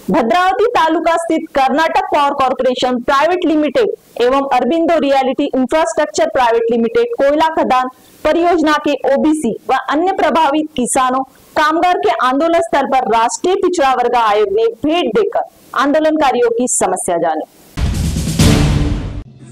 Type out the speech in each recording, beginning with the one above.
भद्रावती तालुका स्थित Karnataka power corporation private limited एवं Aurobindo reality infrastructure private limited कोयला खदान परियोजना के ओबीसी व अन्य प्रभावित किसानों कामगार के आंदोलन स्थल पर राष्ट्रीय पिछड़ा वर्ग आयोग ने भेंट देकर आंदोलनकारियों की समस्या जानी।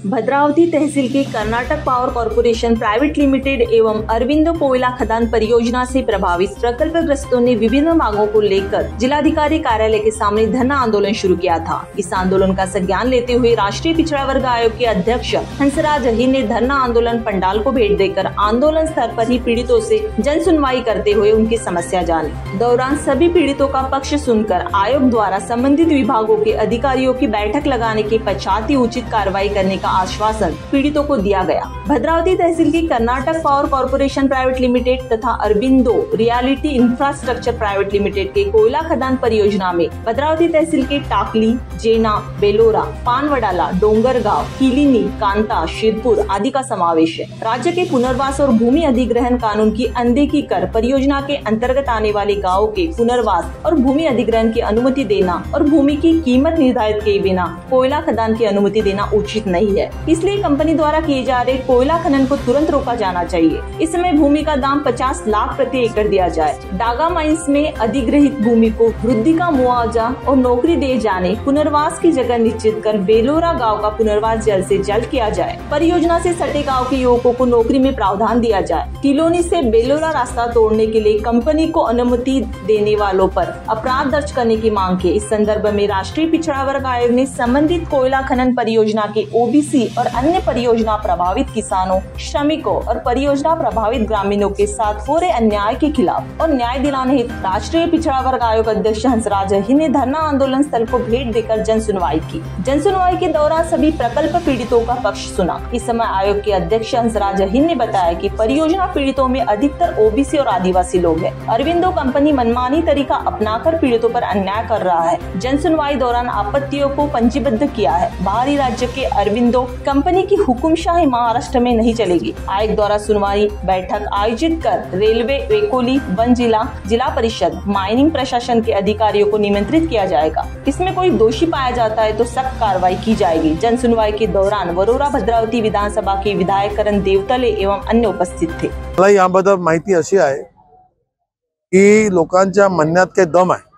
भद्रावती तहसील के Karnataka power corporation private limited एवं अरबिंदो कोयला खदान परियोजना से प्रभावित प्रकल्पग्रस्तों ने विभिन्न मांगों को लेकर जिलाधिकारी कार्यालय के सामने धरना आंदोलन शुरू किया था। इस आंदोलन का संज्ञान लेते हुए राष्ट्रीय पिछड़ा वर्ग आयोग के अध्यक्ष हंसराज अहीर ने धरना आंदोलन पंडाल को भेंट देकर आंदोलन स्थल पर ही पीड़ितों से जन सुनवाई करते हुए उनकी समस्या जानी। दौरान सभी पीड़ितों का पक्ष सुनकर आयोग द्वारा संबंधित विभागों के अधिकारियों की बैठक लगाने के पश्चात ही उचित कार्रवाई करने का आश्वासन पीड़ितों को दिया गया। भद्रावती तहसील की Karnataka power corporation private limited तथा Aurobindo reality infrastructure private limited के कोयला खदान परियोजना में भद्रावती तहसील के टाकली, जेना, बेलोरा, पानवडाला, डोंगरगांव, किलिनी, कांता, शिरपुर आदि का समावेश है। राज्य के पुनर्वास और भूमि अधिग्रहण कानून की अनदेखी कर परियोजना के अंतर्गत आने वाले गाँव के पुनर्वास और भूमि अधिग्रहण की अनुमति देना और भूमि की कीमत निर्धारित किए बिना कोयला खदान की अनुमति देना उचित नहीं है। इसलिए कंपनी द्वारा किए जा रहे कोयला खनन को तुरंत रोका जाना चाहिए। इस समय भूमि का दाम 50 लाख प्रति एकड़ दिया जाए। डागा माइंस में अधिग्रहित भूमि को वृद्धि का मुआवजा और नौकरी दे जाने, पुनर्वास की जगह निश्चित कर बेलोरा गांव का पुनर्वास जल्द से जल्द किया जाए। परियोजना से सटे गाँव के युवकों को नौकरी में प्रावधान दिया जाए। किलोनी से बेलोरा रास्ता तोड़ने के लिए कंपनी को अनुमति देने वालों पर अपराध दर्ज करने की मांग की। इस संदर्भ में राष्ट्रीय पिछड़ा वर्ग आयोग ने संबंधित कोयला खनन परियोजना के ओबीसी और अन्य परियोजना प्रभावित किसानों, श्रमिकों और परियोजना प्रभावित ग्रामीणों के साथ हो रहे अन्याय के खिलाफ और न्याय दिलाने हेतु राष्ट्रीय पिछड़ा वर्ग आयोग अध्यक्ष हंसराज अहीर ने धरना आंदोलन स्थल को भेंट देकर जन सुनवाई की। जन सुनवाई के दौरान सभी प्रकल्प पीड़ितों का पक्ष सुना। इस समय आयोग के अध्यक्ष हंसराज अहीर ने बताया कि परियोजना पीड़ितों में अधिकतर ओबीसी और आदिवासी लोग हैं। अरबिंदो कंपनी मनमानी तरीका अपनाकर पीड़ितों पर अन्याय कर रहा है। जन सुनवाई दौरान आपत्तियों को पंजीबद्ध किया है। बाहरी राज्य के अरबिंदो कंपनी की हुकुमशाही महाराष्ट्र में नहीं चलेगी। आयोग द्वारा सुनवाई बैठक आयोजित कर रेलवे, वेकोली, वन जिला, जिला परिषद, माइनिंग प्रशासन के अधिकारियों को निमंत्रित किया जाएगा। इसमें कोई दोषी पाया जाता है तो सख्त कार्रवाई की जाएगी। जन सुनवाई के दौरान वरोरा भद्रावती विधानसभा के विधायक करण देवतले एवं अन्य उपस्थित थे। मला याबद्दल माहिती अशी आहे की लोकांच्या म्हणण्यात काही दम आहे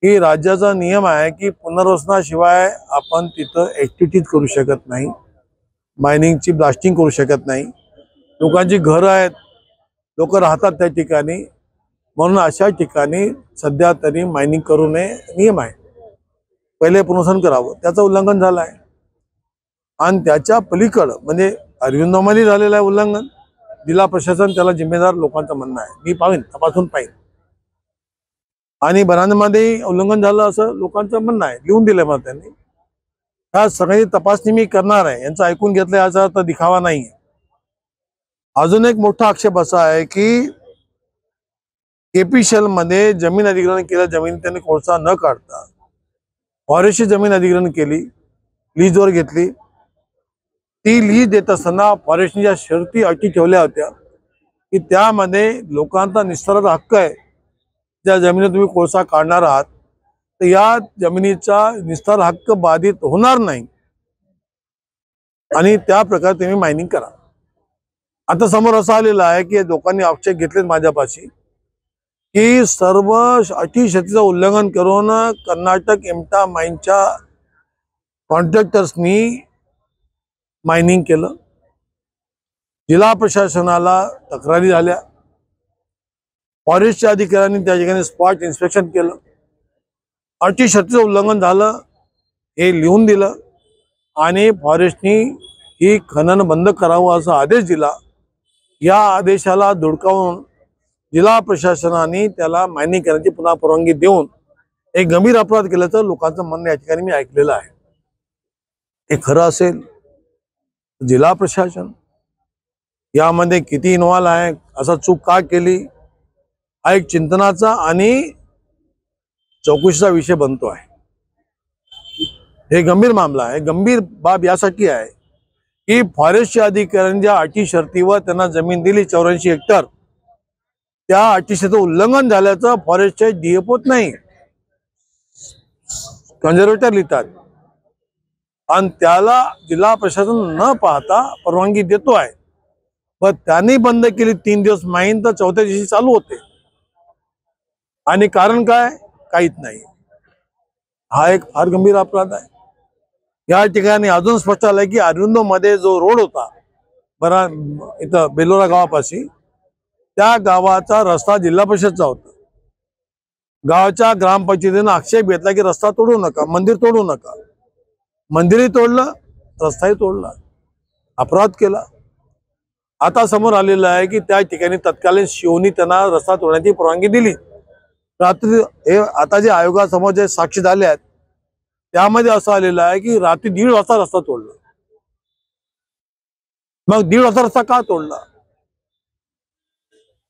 की राज्याचा नियम आहे की पुनर्वसनाशिवाय आपण तिथं ऍक्टिव्हिटीज करू शकत नाही, मायनिंगची ब्लास्टिंग करू शकत नाही। लोकांची घरं आहेत, लोक राहतात त्या ठिकाणी, म्हणून अशा ठिकाणी सध्या तरी मायनिंग करू नये नियम आहे। पहिले पुनर्वसन करावं, त्याचं उल्लंघन झालं आहे आणि त्याच्या पलीकडे म्हणजे अरविंदोमध्ये झालेलं आहे उल्लंघन। जिल्हा प्रशासन त्याला जिम्मेदार लोकांचं म्हणणं आहे। मी पाहीन, तपासून पाहीन आणि बनांमध्ये उल्लंघन झालं असं लोकांचं म्हणणं आहे। लिहून दिलं मला त्यांनी। ह्या सगळी तपासणी मी करणार आहे। यांचं ऐकून घेतलं याचा अर्थ दिखावा नाही आहे। अजून एक मोठा आक्षेप असा आहे की केपीशेल मध्ये जमीन अधिग्रहण केलं, जमीन त्यांनी कोळसा न काढता फॉरेस्टची जमीन अधिग्रहण केली, लीजवर घेतली। ती लीज देत असताना फॉरेस्टने ज्या शर्ती अटी ठेवल्या होत्या की त्यामध्ये लोकांचा निस्ताराचा हक्क आहे। ज्या जमिनीत तुम्ही कोळसा काढणार आहात तर या जमिनीचा निस्तार हक्क बाधित होणार नाही आणि त्या प्रकारे तुम्ही मायनिंग करा। आता समोर असं आलेलं आहे की लोकांनी आक्षेप घेतलेत माझ्यापाशी की सर्व अटी शर्तीचं उल्लंघन करून कर्नाटक एमटा माइनच्या कॉन्ट्रॅक्टर्सनी मायनिंग केलं। जिल्हा प्रशासनाला तक्रारी झाल्या, फॉरेस्टच्या अधिकाऱ्यांनी त्या ठिकाणी स्पॉट इन्स्पेक्शन केलं, अटी शर्तीचं उल्लंघन झालं हे लिहून दिलं आणि फॉरेस्टनी ही खनन बंद करावं असा आदेश दिला। या आदेशाला धुडकावून जिल्हा प्रशासनाने त्याला मायनिंग करण्याची पुन्हा परवानगी देऊन एक गंभीर अपराध केल्याचं लोकांचं म्हणणं या ठिकाणी मी ऐकलेलं आहे। हे खरं असेल जिल्हा प्रशासन यामध्ये किती इन्व्हॉल्व आहे, असा चूक का केली, हा एक चिंतनाचा आणि चौकशीचा विषय बनतो आहे। हे गंभीर मामला आहे। गंभीर बाब यासाठी आहे की फॉरेस्टच्या अधिकाऱ्यांच्या अटी शर्तीवर त्यांना जमीन दिली 84 हेक्टर, त्या अटीचं उल्लंघन झाल्याचं फॉरेस्टच्या डीएफओत नाही, कन्झर्वेटर लिहितात आणि त्याला जिल्हा प्रशासन न पाहता परवानगी देतो आहे, पण त्यांनी बंद केली 3 दिवस माहीन तर चौथ्या दिवशी चालू होते. आणि कारण काय? काहीच नाही. हा एक फार गंभीर अपराध आहे. या ठिकाणी अजून स्पष्ट झालंय की अरविंदो मध्ये जो रोड होता बरा इथं बेलोरा गावापाशी, त्या गावाचा रस्ता जिल्हा परिषदचा होता. गावाच्या ग्रामपंचायतीने आक्षेप घेतला की रस्ता तोडू नका, मंदिर तोडू नका. मंदिरही तोडलं, रस्ताही तोडला, अपराध केला. आता समोर आलेलं आहे की त्या ठिकाणी तत्कालीन शिवनी त्यांना रस्ता तोडण्याची परवानगी दिली. रात्री हे आता जे आयोगासमोर जे साक्षी झाले आहेत त्यामध्ये असं आलेलं आहे की रात्री 1:30 वाजता रस्ता तोडला. मग 1:30 वाजता रस्ता का तोडला?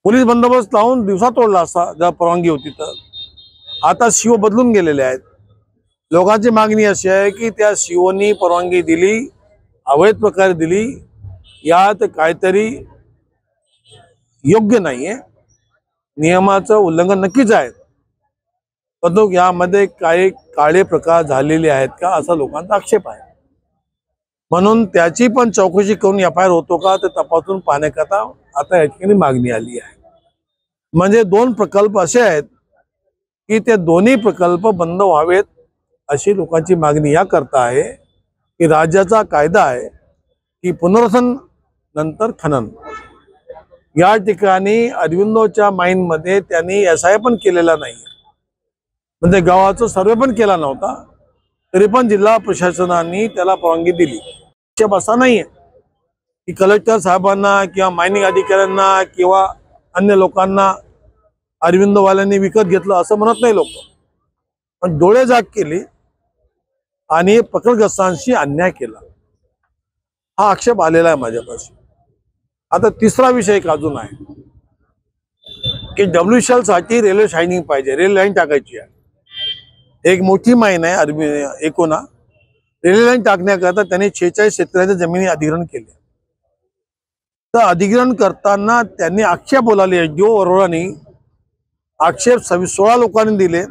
पोलीस बंदोबस्त लावून दिवसा तोडला असता जर परवानगी होती तर. आता शिव बदलून गेलेले आहेत. लोकांची मागणी अशी आहे की त्या शिवनी परवानगी दिली, अवैध प्रकारे दिली, यात काहीतरी योग्य नाहीये. नियमाचं उल्लंघन नक्कीच आहे, परंतु यामध्ये काही काळे प्रकार झालेले आहेत का असा लोकांचा आक्षेप आहे. म्हणून त्याची पण चौकशी करून FIR होतो का ते तपासून पाहण्याकरता आता या ठिकाणी मागणी आली आहे. म्हणजे 2 प्रकल्प असे आहेत की ते दोन्ही प्रकल्प बंद व्हावेत अशी लोकांची मागणी या करता आहे की राज्याचा कायदा आहे की पुनर्वसन नंतर खनन. या ठिकाणी अरविंदोच्या माईनमध्ये त्यांनी SI पण केलेला नाही, म्हणजे गावाचा सर्वे पण केला नव्हता, तरी पण जिल्हा प्रशासनाने त्याला परवानगी दिली. असा नाहीये की कलेक्टर साहेबांना किंवा मायनिंग अधिकाऱ्यांना किंवा अन्य लोकांना अरविंदोवाल्यांनी विकत घेतलं असं म्हणत नाही लोक, पण डोळे जाग केली आणि प्रकरग्रस्तांशी अन्याय केला हा आक्षेप आलेला आहे माझ्यापाशी. आता तिसरा विषय एक अजून आहे की WCL साठी रेल्वे शायनिंग पाहिजे, रेल्वे लाईन टाकायची आहे. एक मोठी माईन आहे एकोना, रेल्वे लाईन टाकण्याकरता त्यांनी 46 शेतकऱ्यांच्या जमिनी अधिग्रहण केले. तर अधिग्रहण करताना त्यांनी आक्षेप बोलावले, SDO वरोरांनी आक्षेप 16 लोकांनी दिले.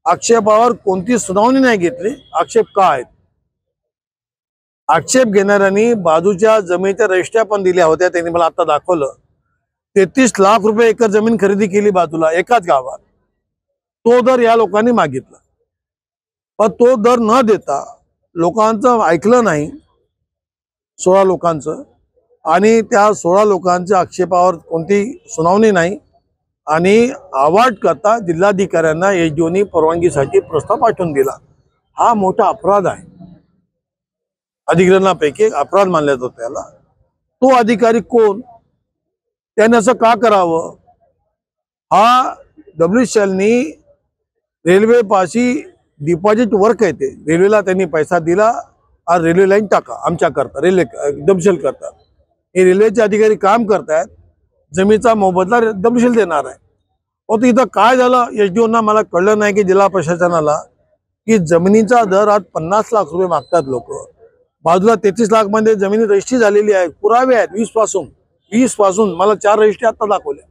आक्षेपावर कोणती सुनावणी नाही घेतली. आक्षेप का आहेत? आक्षेप घेणाऱ्यांनी बाजूच्या जमिनीच्या रजिस्ट्र्या पण दिल्या होत्या. त्यांनी मला आता दाखवलं 33 लाख रुपये एकर जमीन खरेदी केली बाजूला एकाच गावात. तो दर या लोकांनी मागितला, पण तो दर न देता लोकांचं ऐकलं नाही, 16 लोकांचं, आणि त्या 16 लोकांच्या आक्षेपावर कोणती सुनावणी नाही. आणि अवॉर्ड करता जिल्हाधिकाऱ्यांना SDOनी परवानगीसाठी प्रस्ताव पाठवून दिला. हा मोठा अपराध आहे, अधिग्रहणापैकी एक अपराध मानला जातो त्याला. तो अधिकारी कोण? त्याने असं का करावं? हा WCLनी रेल्वे पाशी डिपॉझिट वर्क येते, रेल्वेला त्यांनी पैसा दिला आणि रेल्वे लाईन टाका आमच्या करता, रेल्वे WCL करता. हे रेल्वेचे अधिकारी काम करतायत, जमीचा मोबदला WCL देणार आहे. तर इथं काय झालं SDOना मला कळलं नाही की जिल्हा प्रशासनाला की जमिनीचा दर आज 50 लाख रुपये मागतात लोक. बाजूला 33 लाख मध्ये जमिनी रजिस्ट्री झालेली आहे, पुरावे आहेत 20 पासून मला 4 रजिस्ट्री आता दाखवल्या.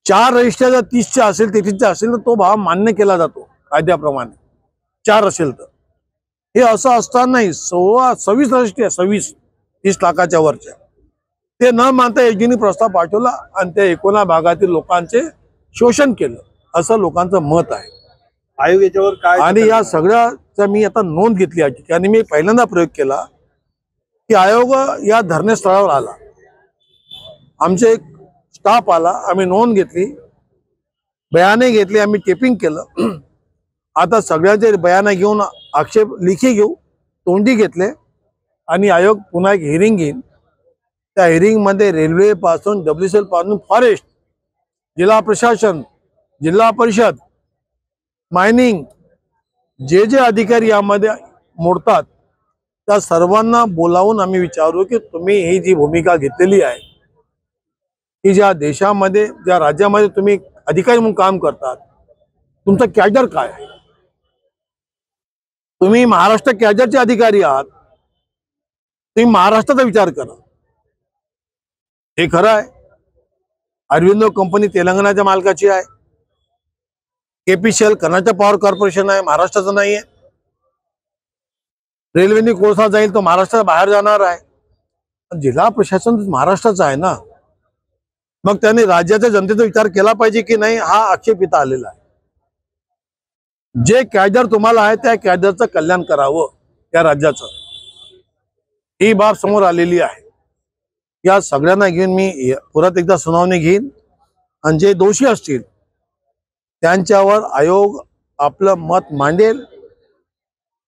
4 रजिस्ट्र्या जर 30च्या असेल 33च्या असेल तर तो भाव मान्य केला जातो कायद्याप्रमाणे. 4 असेल तर हे असं असताना नाही, 26 रजिस्ट्री 30 लाखाच्या वरच्या, ते न मानता SDOनी प्रस्ताव पाठवला आणि त्या एकोणा भागातील लोकांचे शोषण केलं असं लोकांचं मत आहे. आयोग याच्यावर काय? आणि या सगळ्याचा मी आता नोंद घेतली आहे ठिकाणी. मी पहिल्यांदा प्रयोग केला की आयोग या धरणस्थळावर आला, आमचे एक स्टाफ आला, आम्ही नोंद घेतली, बयाने घेतली, आम्ही टेपिंग केलं. आता सगळ्यांचे बयाने घेऊन आक्षेप लिखी घेऊ, तोंडी घेतले आणि आयोग पुन्हा एक हिअरिंग घेईन. त्या हिअरिंग मध्ये रेल्वे पासून WCL पासून फॉरेस्ट, जिल्हा प्रशासन, जिल्हा परिषद, मायनिंग, जे अधिकारी यामध्ये मोडतात त्या सर्वांना बोलावून आम्ही विचारू की तुम्ही ही जी भूमिका घेतलेली आहे की ज्या देशामध्ये ज्या राज्यामध्ये तुम्ही अधिकारी म्हणून काम करतात, तुमचं कॅडर काय आहे? तुम्ही महाराष्ट्र कॅडरचे अधिकारी आहात, तुम्ही महाराष्ट्राचा विचार करा. हे खरं आहे अरविंदो कंपनी तेलंगणाच्या मालकाची आहे, KPCL कर्नाटक पॉवर कॉर्पोरेशन आहे, महाराष्ट्राचं नाही आहे. रेल्वेने कोळसा जाईल तो महाराष्ट्रात बाहेर जाणार आहे. जिल्हा प्रशासन महाराष्ट्राचं आहे ना, मग त्याने राज्याच्या जनतेचा विचार केला पाहिजे की नाही, हा आक्षेप इथं आलेला आहे. जे कॅडर तुम्हाला आहे त्या कॅडरचं कल्याण करावं त्या राज्याचं, ही बाब समोर आलेली आहे. या सगळ्यांना घेऊन मी परत एकदा सुनावणी घेईन आणि जे दोषी असतील त्यांच्यावर आयोग आपलं मत मांडेल.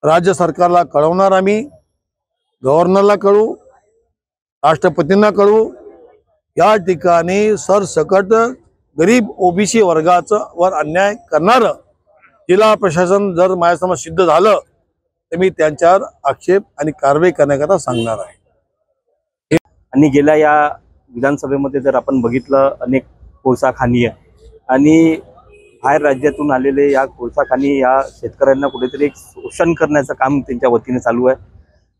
राज्य सरकारला कळवणार, आम्ही गव्हर्नरला कळवू, राष्ट्रपतींना कळवू. या ठिकाणी सरसकट गरीब ओबीसी वर्गाचं वर अन्याय करणारं जिल्हा प्रशासन जर माझ्यासमोर सिद्ध झालं तर मी त्यांच्यावर आक्षेप आणि कारवाई करण्याकरता सांगणार आहे. आणि गेल्या या विधानसभेमध्ये जर आपण बघितलं, अनेक कोळसा खाणी आहे आणि बाहेर राज्यातून आलेले या कोळसा खाणी या शेतकऱ्यांना कुठेतरी एक शोषण करण्याचं काम त्यांच्या वतीने चालू आहे.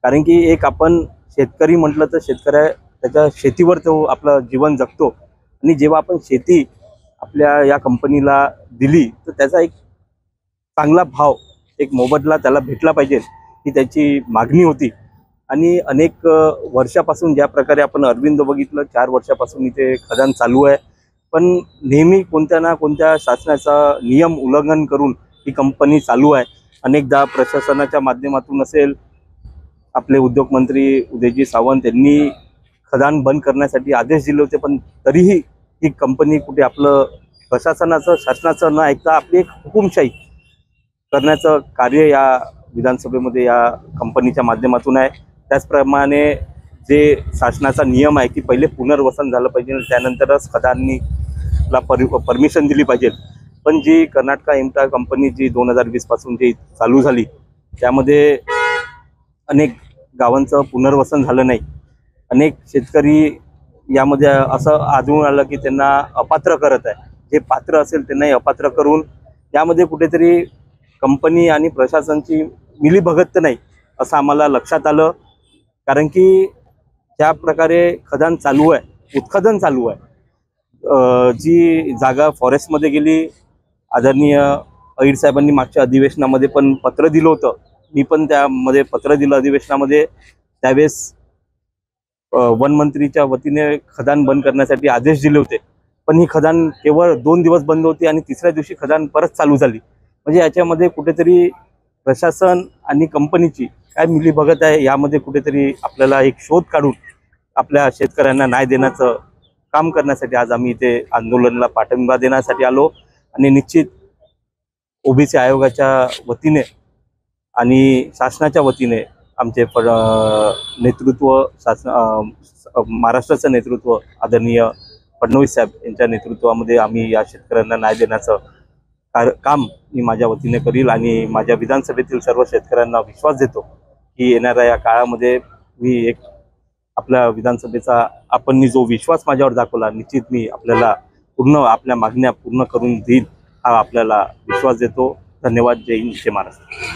कारण की एक आपण शेतकरी म्हटलं तर शेतकऱ्या त्याच्या शेतीवर तो आपलं जीवन जगतो आणि जेव्हा आपण शेती आपल्या या कंपनीला दिली तर त्याचा एक चांगला भाव, एक मोबदला त्याला भेटला पाहिजे ही त्याची मागणी होती. आणि अनेक वर्षापासून ज्या प्रकारे आपण अरविंद बघितलं, 4 वर्षापासून इथे खदान चालू आहे, पण नेहमी कोणत्या ना कोणत्या शासनाचा नियम उल्लंघन करून ही कंपनी चालू आहे. अनेकदा प्रशासनाच्या माध्यमातून असेल, आपले उद्योगमंत्री उदयजी सावंत यांनी खदान बंद करण्यासाठी आदेश दिले होते, पण तरीही ही कंपनी कुठे आपलं प्रशासनाचं शासनाचं न ऐकता आपली एक हुकुमशाही करण्याचं कार्य या विधानसभेमध्ये या कंपनीच्या माध्यमातून आहे. त्याचप्रमाणे जे शासनाचा नियम आहे की पहिले पुनर्वसन झालं पाहिजे, त्यानंतरच खदानीला परमिशन दिली पाहिजे, पण जी कर्नाटका एमटा कंपनी जी 2020 पासून जी चालू झाली त्यामध्ये अनेक गावांचं पुनर्वसन झालं नाही. अनेक शेतकरी यामध्ये असं आढळून आलं की त्यांना अपात्र करत आहे. जे पात्र असेल त्यांनाही अपात्र करून यामध्ये कुठेतरी कंपनी आणि प्रशासनाची मिलीभगत तर नाही असं आम्हाला लक्षात आलं. कारण की ज्या प्रकारे खदान चालू आहे, उत्खनन चालू आहे, जी जागा फॉरेस्टमध्ये गेली, आदरणीय अहिर साहेबांनी मागच्या अधिवेशनामध्ये पण पत्र दिलं होतं, मी पण त्यामध्ये पत्र दिलं अधिवेशनामध्ये. त्यावेळेस वनमंत्रीच्या वतीने खदान बंद करण्यासाठी आदेश दिले होते, पण ही खदान केवळ 2 दिवस बंद होती आणि तिसऱ्या दिवशी खदान परत चालू झाली. म्हणजे याच्यामध्ये कुठेतरी प्रशासन आणि कंपनीची काय मिलीभगत आहे यामध्ये कुठेतरी आपल्याला एक शोध काढून आपल्या शेतकऱ्यांना न्याय देण्याचं काम करण्यासाठी आज आम्ही इथे आंदोलनाला पाठिंबा देण्यासाठी आलो. आणि निश्चित ओबीसी आयोगाच्या वतीने आणि शासनाच्या वतीने आमचे नेतृत्व महाराष्ट्राचं नेतृत्व आदरणीय फडणवीस साहेब यांच्या नेतृत्वामध्ये आम्ही या शेतकऱ्यांना न्याय देण्याचं काम मी माझ्या वतीने करील. आणि माझ्या विधानसभेतील सर्व शेतकऱ्यांना विश्वास देतो की येणाऱ्या या काळामध्ये मी एक आपल्या विधानसभेचा आपण जो विश्वास माझ्यावर दाखवला, निश्चित मी आपल्याला पूर्ण आपल्या मागण्या पूर्ण करून देईल हा आपल्याला विश्वास देतो. धन्यवाद. जय हिंद, जय महाराष्ट्र.